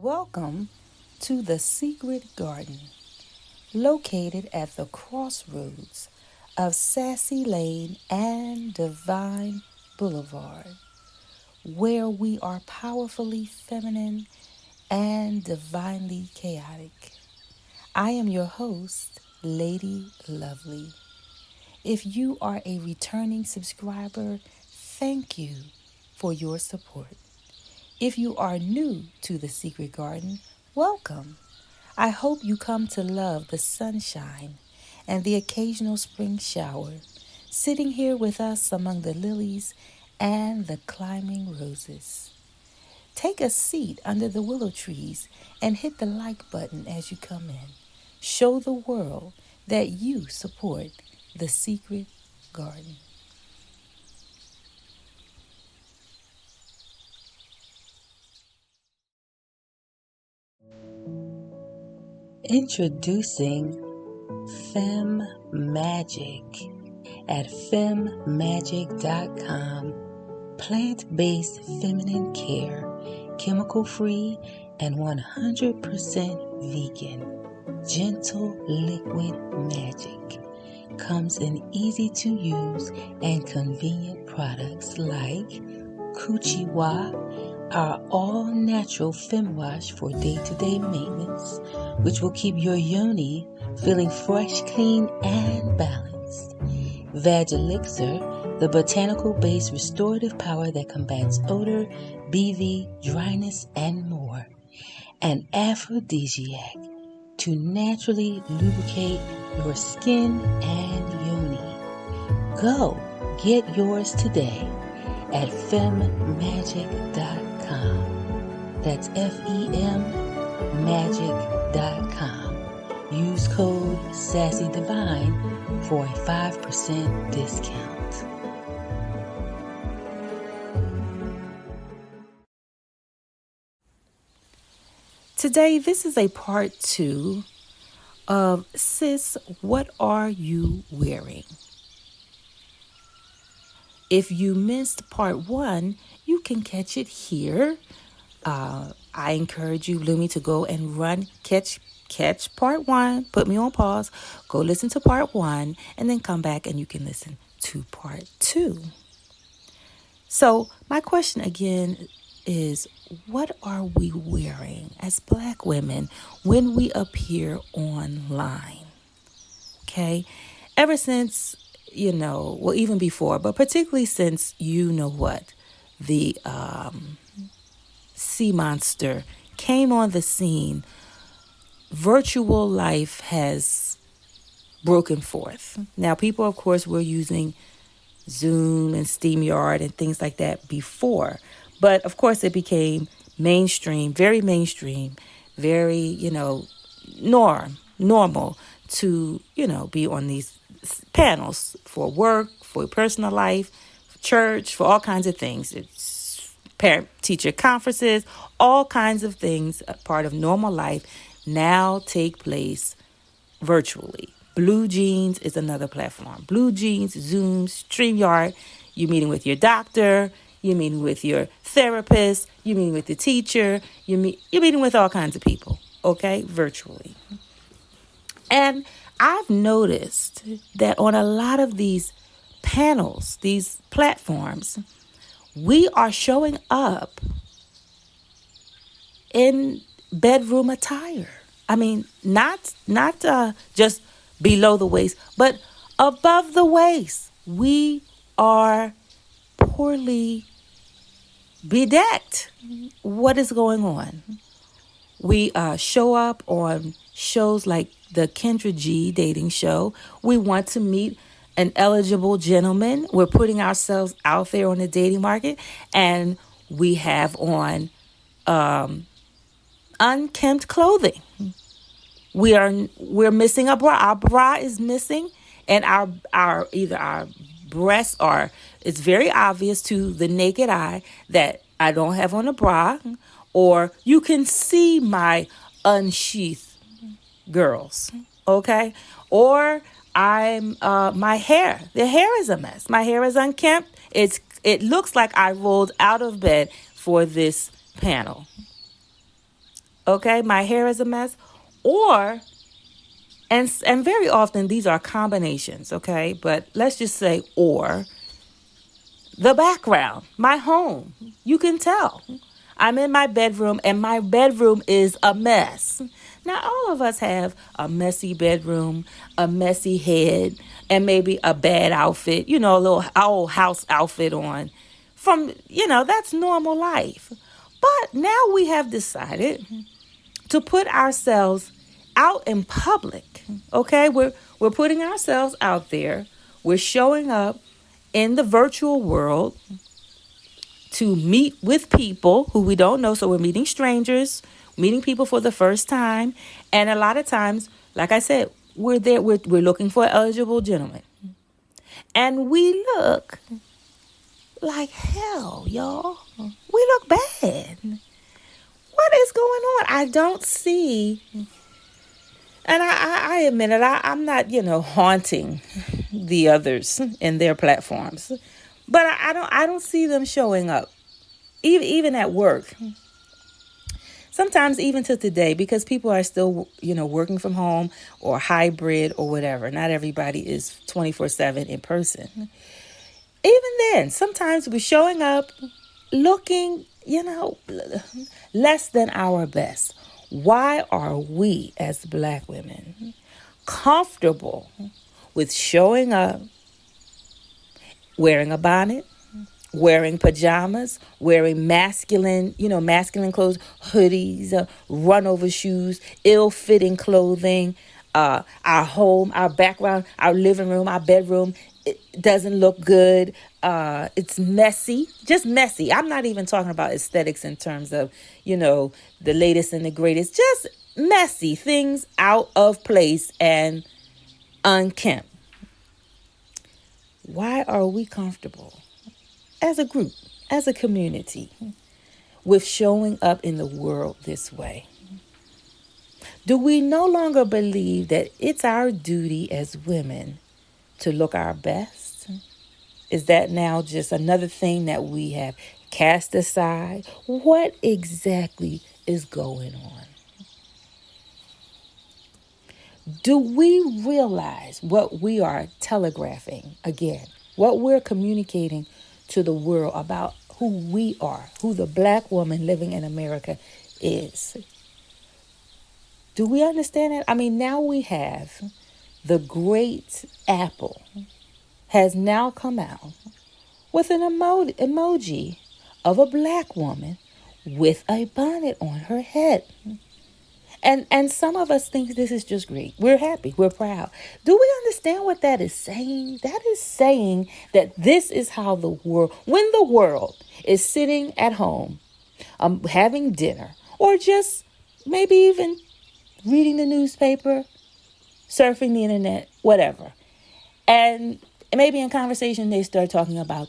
Welcome to the Secret Garden, located at the crossroads of Sassy Lane and Divine Boulevard, where we are powerfully feminine and divinely chaotic. I am your host, Lady Lovely. If you are a returning subscriber, thank you for your support. If you are new to the Secret Garden, welcome. I hope you come to love the sunshine and the occasional spring shower, sitting here with us among the lilies and the climbing roses. Take a seat under the willow trees and hit the like button as you come in. Show the world that you support the Secret Garden. Introducing Femme Magic at femmemagic.com. Plant-based feminine care, chemical-free and 100% vegan. Gentle liquid magic comes in easy-to-use and convenient products like Kuchiwa, our all-natural fem wash for day-to-day maintenance, which will keep your yoni feeling fresh, clean, and balanced. Vag Elixir, the botanical-based restorative power that combats odor, BV, dryness, and more. An aphrodisiac to naturally lubricate your skin and yoni. Go get yours today at femmemagic.com. That's femmmagic.com. Use code SassyDivine for a 5% discount. Today, this is a part 2 of Sis, What Are You Wearing? If you missed part 1, you can catch it here. I encourage you, Lumi, to go and catch part 1, put me on pause, go listen to part 1, and then come back and you can listen to part 2. So my question again is, what are we wearing as Black women when we appear online? Okay, ever since, well, even before, but particularly since the sea monster came on the scene, virtual life has broken forth. Now, people, of course, were using Zoom and StreamYard and things like that before, but of course it became mainstream, very, normal to, be on these panels for work, for personal life, for church, for all kinds of things. It's parent-teacher conferences, all kinds of things, a part of normal life, now take place virtually. Blue Jeans is another platform. Blue Jeans, Zoom, StreamYard. You're meeting with your doctor. You're meeting with your therapist. You're meeting with the teacher. You're meeting with all kinds of people, okay, virtually. And I've noticed that on a lot of these panels, these platforms, we are showing up in bedroom attire. I mean, not just below the waist, but above the waist. We are poorly bedecked. What is going on? We show up on shows like the Kendra G dating show. We want to meet an eligible gentleman. We're putting ourselves out there on the dating market, and we have on unkempt clothing. We're missing a bra. Our bra is missing, and our either our breasts are. It's very obvious to the naked eye that I don't have on a bra, or you can see my unsheathed girls. Okay, or I'm my hair. The hair is a mess. My hair is unkempt. It looks like I rolled out of bed for this panel. Okay, my hair is a mess. Or, and very often these are combinations, okay? But let's just say, or the background, my home. You can tell. I'm in my bedroom and my bedroom is a mess. Now, all of us have a messy bedroom, a messy head, and maybe a bad outfit, a little old house outfit on. That's normal life. But now we have decided to put ourselves out in public. Okay? We're putting ourselves out there. We're showing up in the virtual world to meet with people who we don't know. So we're meeting strangers, meeting people for the first time. And a lot of times, like I said, we're looking for an eligible gentleman. And we look like hell, y'all. We look bad. What is going on? I don't see, and I admit it, I'm not, haunting the others in their platforms. But I don't see them showing up. Even at work. Sometimes even to today, because people are still, working from home or hybrid or whatever. Not everybody is 24/7 in person. Even then, sometimes we're showing up looking, less than our best. Why are we as black women comfortable with showing up wearing a bonnet, wearing pajamas, wearing masculine clothes, hoodies, run over shoes, ill fitting clothing, our home, our background, our living room, our bedroom, it doesn't look good. It's messy, just messy. I'm not even talking about aesthetics in terms of, the latest and the greatest, just messy things out of place and unkempt. Why are we comfortable as a group, as a community, with showing up in the world this way? Do we no longer believe that it's our duty as women to look our best? Is that now just another thing that we have cast aside? What exactly is going on? Do we realize what we are telegraphing again? What we're communicating to the world about who we are, who the black woman living in America is? Do we understand that? I mean, now we have the great Apple has now come out with an emoji of a black woman with a bonnet on her head. And some of us think this is just great. We're happy. We're proud. Do we understand what that is saying? That is saying that this is how the world, when the world is sitting at home, having dinner, or just maybe even reading the newspaper, surfing the internet, whatever. And maybe in conversation, they start talking about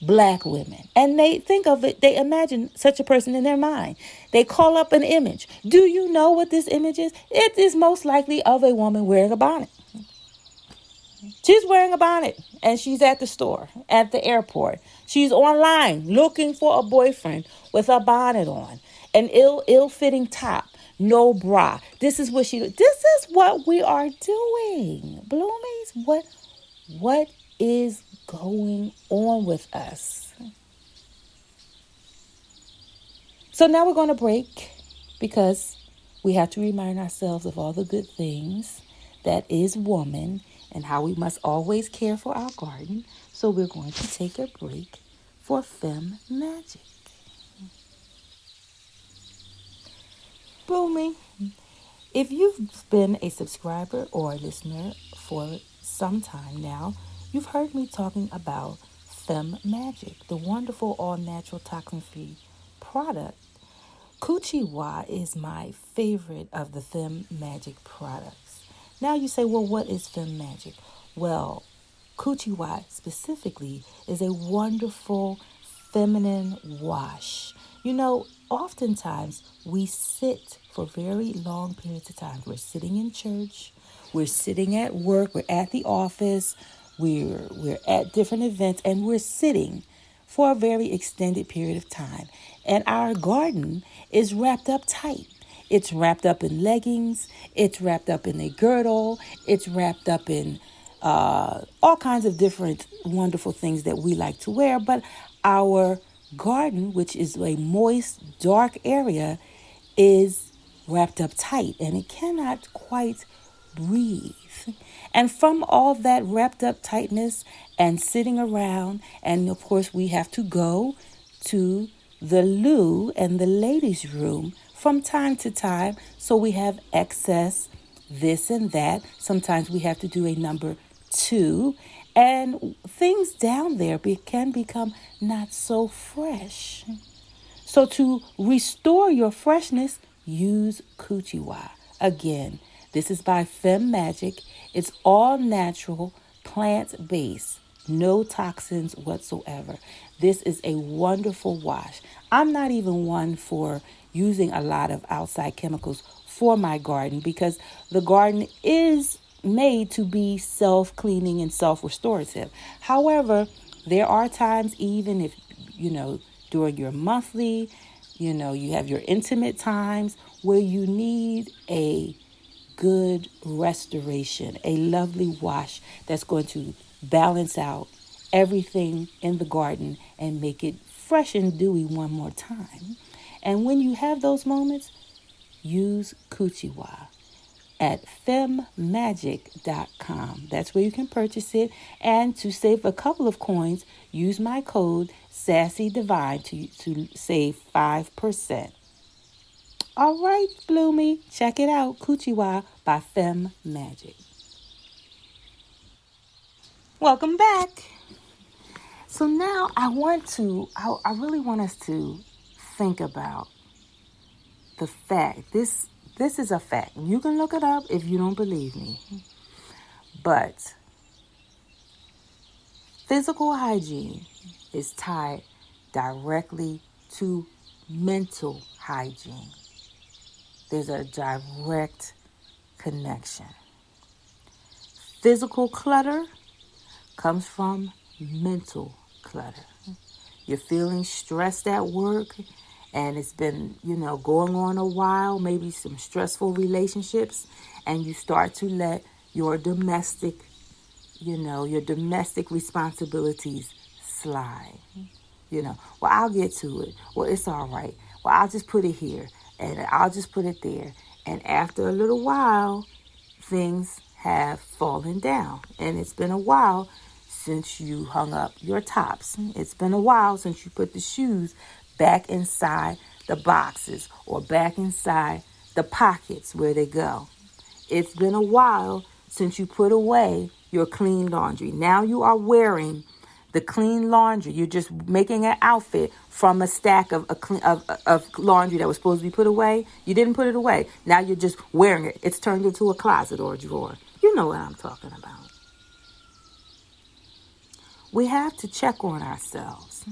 black women. And they think of it, they imagine such a person in their mind. They call up an image. Do you know what this image is? It is most likely of a woman wearing a bonnet. She's wearing a bonnet and she's at the store, at the airport. She's online looking for a boyfriend with a bonnet on, an ill-fitting top, no bra. This is what we are doing. Bloomies, what is going on with us? So now we're going to break because we have to remind ourselves of all the good things that is woman and how we must always care for our garden. So we're going to take a break for Femme Magic. Booming. If you've been a subscriber or a listener for some time now, you've heard me talking about Femme Magic, the wonderful all-natural toxin-free product. Coochie is my favorite of the Femme Magic products. Now you say, well, what is Femme Magic? Well, Coochie specifically is a wonderful feminine wash. Oftentimes we sit for very long periods of time. We're sitting in church, we're sitting at work, we're at the office, we're at different events, and we're sitting for a very extended period of time. And our garden is wrapped up tight. It's wrapped up in leggings. It's wrapped up in a girdle. It's wrapped up in all kinds of different wonderful things that we like to wear. But our garden, which is a moist, dark area, is wrapped up tight and it cannot quite breathe. And from all that wrapped up tightness and sitting around, and of course, we have to go to the loo and the ladies' room from time to time. So we have excess this and that. Sometimes we have to do a number two, and things down there can become not so fresh. So to restore your freshness, use Kuchiwa. Again, this is by Fem Magic. It's all natural, plant-based, no toxins whatsoever. This is a wonderful wash. I'm not even one for using a lot of outside chemicals for my garden because the garden is made to be self-cleaning and self-restorative. However, there are times, even if, during your monthly, you have your intimate times where you need a good restoration, a lovely wash that's going to balance out everything in the garden and make it fresh and dewy one more time. And when you have those moments, use Kuchiwa at femmagic.com. That's where you can purchase it. And to save a couple of coins, use my code SassyDivine to save 5%. All right, Bloomy, check it out. Kuchiwa by Fem Magic. Welcome back. So now I really want us to think about the fact. This is a fact. You can look it up if you don't believe me. But physical hygiene is tied directly to mental hygiene. There's a direct connection. Physical clutter comes from mental clutter. You're feeling stressed at work and it's been, going on a while, maybe some stressful relationships, and you start to let your domestic responsibilities slide. Well, I'll get to it. Well, it's all right. Well, I'll just put it here and I'll just put it there. And after a little while, things have fallen down. And it's been a while since you hung up your tops. It's been a while since you put the shoes back inside the boxes or back inside the pockets where they go. It's been a while since you put away your clean laundry. Now you are wearing the clean laundry. You're just making an outfit from a stack of laundry that was supposed to be put away. You didn't put it away. Now you're just wearing it. It's turned into a closet or a drawer. You know what I'm talking about. We have to check on ourselves.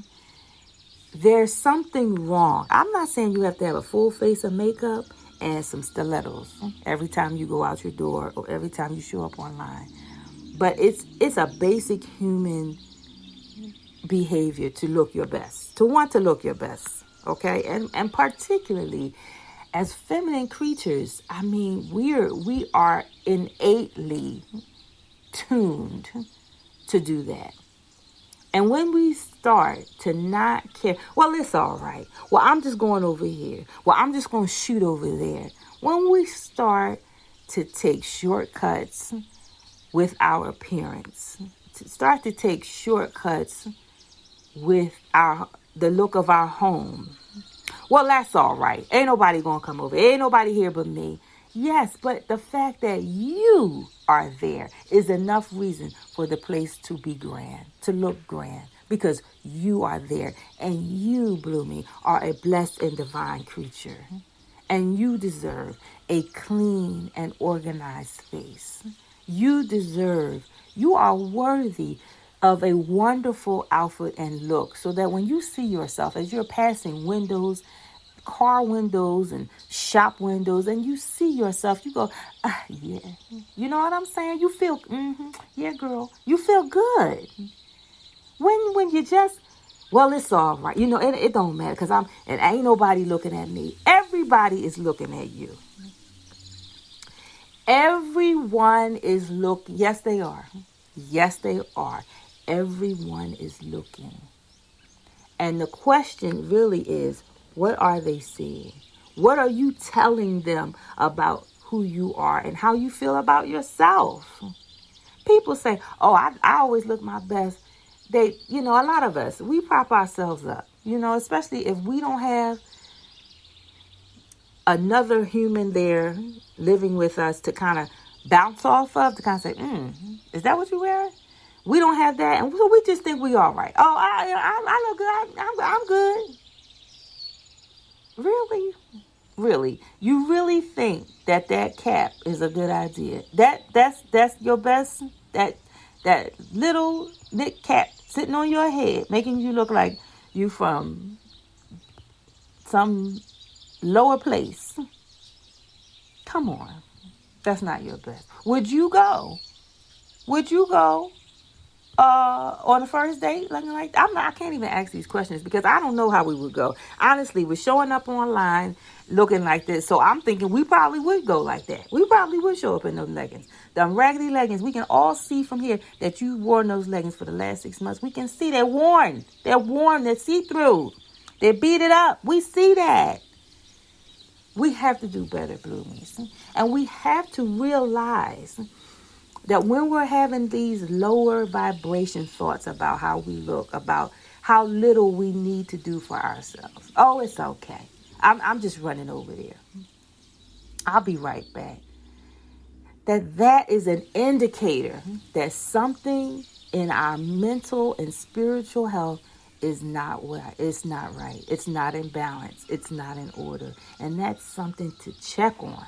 There's something wrong. I'm not saying you have to have a full face of makeup and some stilettos every time you go out your door or every time you show up online. But it's a basic human behavior to look your best, to want to look your best, okay? And particularly as feminine creatures, we are innately tuned to do that. And when we start to not care, well, it's all right. Well, I'm just going over here. Well, I'm just going to shoot over there. When we start to take shortcuts with our appearance, to start to take shortcuts with the look of our home. Well, that's all right. Ain't nobody going to come over. Ain't nobody here but me. Yes, but the fact that you are there is enough reason for the place to be grand, to look grand, because you are there. And you, Bloomy, are a blessed and divine creature. And you deserve a clean and organized space. You are worthy of a wonderful outfit and look, so that when you see yourself as you're passing car windows and shop windows, and you see yourself, you go, yeah. You know what I'm saying? You feel, yeah, girl, you feel good. When Well, it's all right. It don't matter because and ain't nobody looking at me. Everybody is looking at you. Everyone is looking. Yes, they are. Yes, they are. Everyone is looking. And the question really is, what are they seeing? What are you telling them about who you are and how you feel about yourself? People say, oh, I always look my best. A lot of us, we prop ourselves up, especially if we don't have another human there living with us to kind of bounce off of, to kind of say, is that what you're wearing? We don't have that, and so we just think we all right. Oh, I look good. I'm good. Really? Really? You really think that cap is a good idea? That's your best? That little knit cap sitting on your head, making you look like you from some lower place. Come on. That's not your best. Would you go? On the first date looking like that? I can't even ask these questions because I don't know how we would go. Honestly, we're showing up online looking like this, so I'm thinking we probably would go like that. We probably would show up in those leggings, them raggedy leggings. We can all see from here that you wore those leggings for the last 6 months. We can see they're worn. They're see-through. They're beat up. We see that. We have to do better, Bloomies, and we have to realize that when we're having these lower vibration thoughts about how we look, about how little we need to do for ourselves. Oh, it's okay. I'm just running over there. I'll be right back. That is an indicator that something in our mental and spiritual health is not right. It's not right. It's not in balance. It's not in order. And that's something to check on.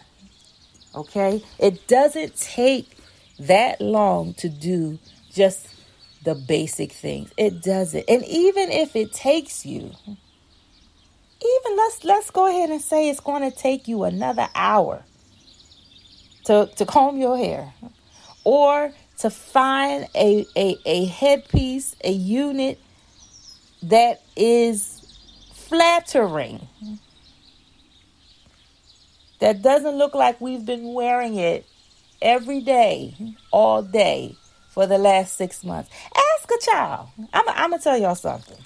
Okay? It doesn't take that long to do just the basic things. It doesn't. And even if it takes you, even let's go ahead and say it's going to take you another hour to comb your hair, or to find a headpiece, a unit that is flattering, that doesn't look like we've been wearing it every day, all day, for the last 6 months. Ask a child. I'm going to tell y'all something.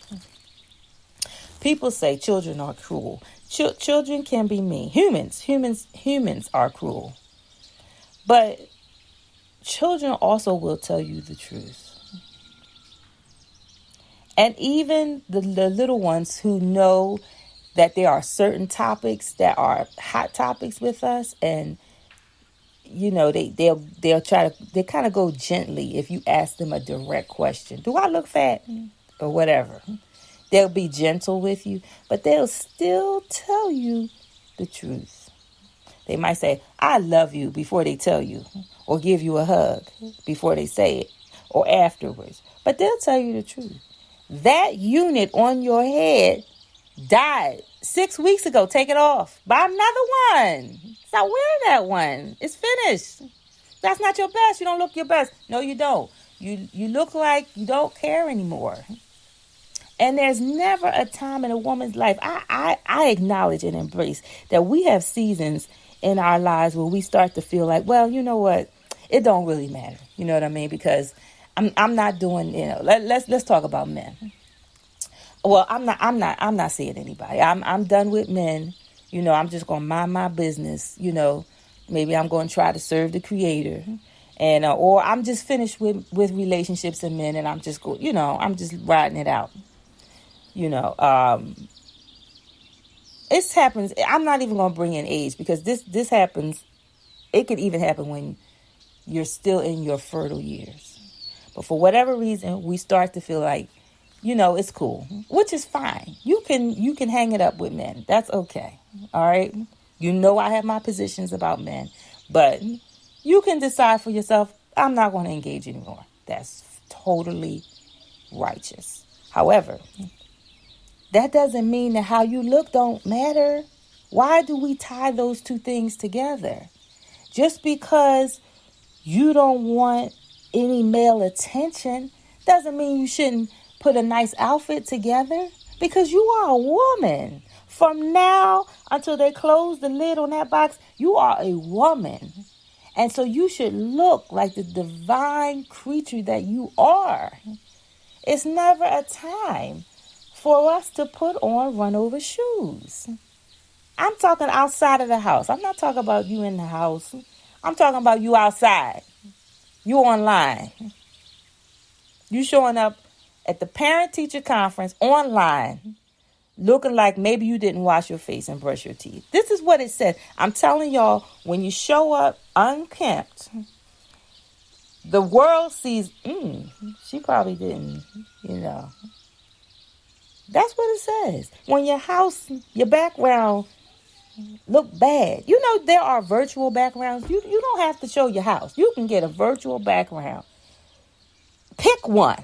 People say children are cruel. Children can be mean. Humans are cruel. But children also will tell you the truth. And even the little ones who know that there are certain topics that are hot topics with us, and they'll try to, they kind of go gently if you ask them a direct question. Do I look fat? Or whatever. They'll be gentle with you, but they'll still tell you the truth. They might say, I love you before they tell you, or give you a hug before they say it, or afterwards. But they'll tell you the truth. That unit on your head died 6 weeks ago. Take it off. Buy another one. Stop wearing that one. It's finished. That's not your best. You don't look your best. No, you don't. You look like you don't care anymore. And there's never a time in a woman's life, I acknowledge and embrace that we have seasons in our lives where we start to feel like, well, you know what? It don't really matter. You know what I mean? Because I'm not doing, let's talk about men. Well, I'm not seeing anybody. I'm done with men. I'm just going to mind my business. Maybe I'm going to try to serve the Creator. And, or I'm just finished with relationships and men, and I'm just I'm just riding it out. It happens. I'm not even going to bring in age, because this happens. It could even happen when you're still in your fertile years. But for whatever reason, we start to feel like, it's cool, which is fine. You can hang it up with men. That's okay. All right. I have my positions about men, but you can decide for yourself, I'm not going to engage anymore. That's totally righteous. However, that doesn't mean that how you look don't matter. Why do we tie those two things together? Just because you don't want any male attention doesn't mean you shouldn't put a nice outfit together? Because you are a woman. From now until they close the lid on that box, you are a woman. And so you should look like the divine creature that you are. It's never a time for us to put on run over shoes. I'm talking outside of the house. I'm not talking about you in the house. I'm talking about you outside. You online. You showing up at the parent teacher conference online looking like maybe you didn't wash your face and brush your teeth. This is what it says. I'm telling y'all, when you show up unkempt, the world sees, she probably didn't, you know. That's what it says. When your house, your background look bad. You know, there are virtual backgrounds. You don't have to show your house. You can get a virtual background. Pick one.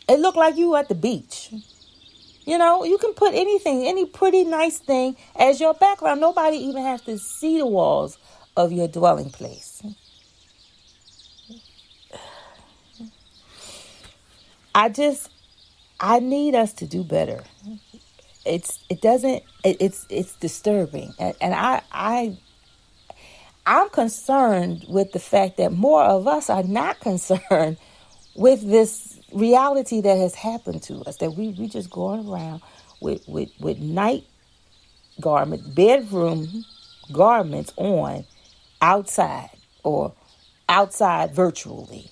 It look like you at the beach. You know, you can put anything, any pretty nice thing as your background. Nobody even has to see the walls of your dwelling place. I need us to do better. It's disturbing. I'm concerned with the fact that more of us are not concerned with this reality that has happened to us, that we just going around with night garments, bedroom garments on outside or outside virtually.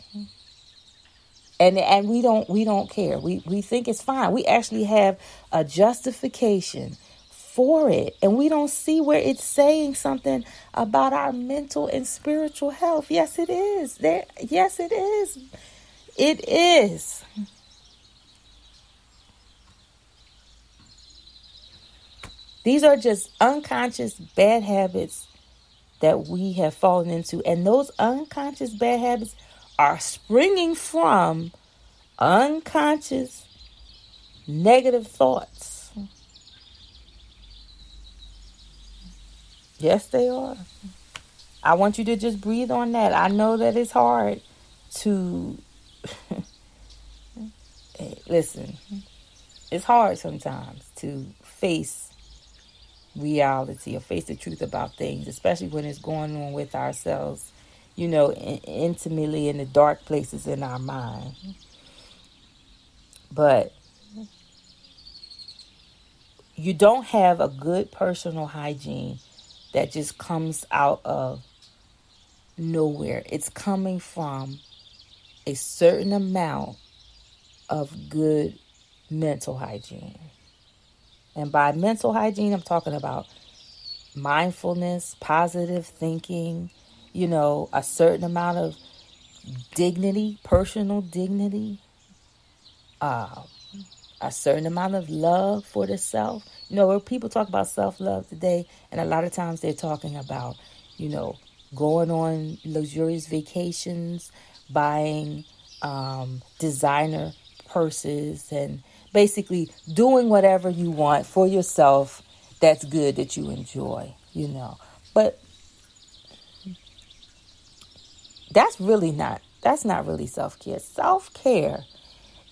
And we don't care. We think it's fine. We actually have a justification for it, and we don't see where it's saying something about our mental and spiritual health. Yes, it is. Yes, it is. It is. These are just unconscious bad habits that we have fallen into, and those unconscious bad habits are springing from unconscious negative thoughts. Yes, they are. I want you to just breathe on that. I know that it's hard to listen. It's hard sometimes to face reality or face the truth about things, especially when it's going on with ourselves, you know, intimately in the dark places in our mind. But you don't have a good personal hygiene that just comes out of nowhere. It's coming from a certain amount of good mental hygiene. And by mental hygiene, I'm talking about mindfulness, positive thinking, you know, a certain amount of dignity, personal dignity, a certain amount of love for the self. You know, where people talk about self-love today, and a lot of times they're talking about, you know, going on luxurious vacations, buying designer purses, and basically doing whatever you want for yourself that's good, that you enjoy, you know. But that's not really self-care. Self-care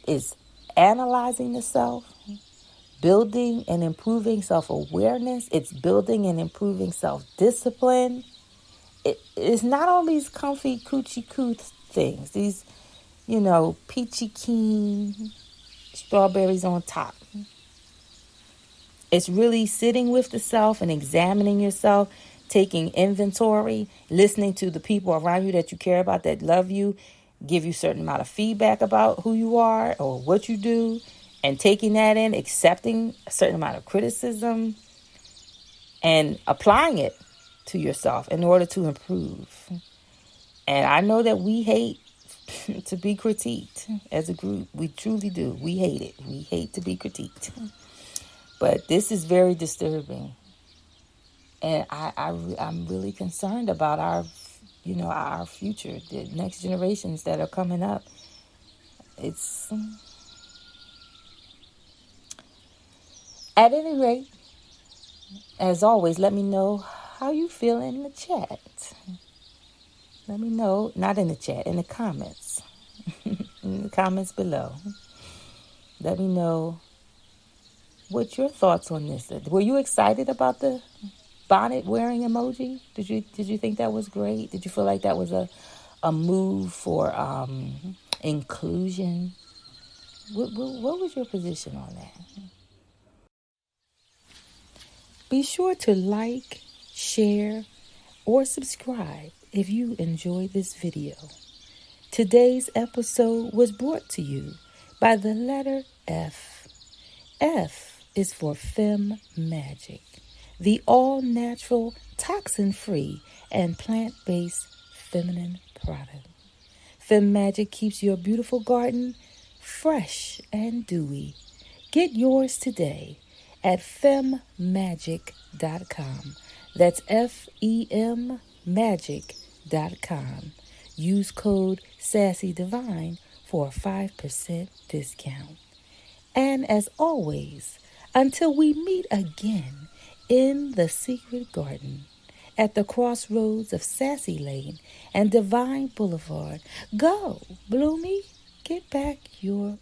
is analyzing the self, building and improving self-awareness. It's building and improving self-discipline. It's not all these comfy coochie coo things, these, you know, peachy keen strawberries on top. It's really sitting with the self and examining yourself, taking inventory, listening to the people around you that you care about, that love you, give you a certain amount of feedback about who you are or what you do, and taking that in, accepting a certain amount of criticism, and applying it to yourself in order to improve. And I know that we hate to be critiqued as a group. We truly do. We hate it. We hate to be critiqued. But this is very disturbing. And I'm really concerned about our future, the next generations that are coming up. It's, at any rate, as always, let me know how you feel in the chat. Let me know, not in the chat, in the comments. In the comments below. Let me know what your thoughts on this. Were you excited about the bonnet wearing emoji? Did you think that was great? Did you feel like that was a move for inclusion? What was your position on that? Be sure to like, share, or subscribe if you enjoyed this video. Today's episode was brought to you by the letter F. F is for Fem Magic, the all-natural, toxin-free, and plant-based feminine product. Fem Magic keeps your beautiful garden fresh and dewy. Get yours today at femmagic.com. That's FEM magic.com. Use code SassyDivine for a 5% discount. And as always, until we meet again in the secret garden at the crossroads of Sassy Lane and Divine Boulevard, go, Bloomy, get back your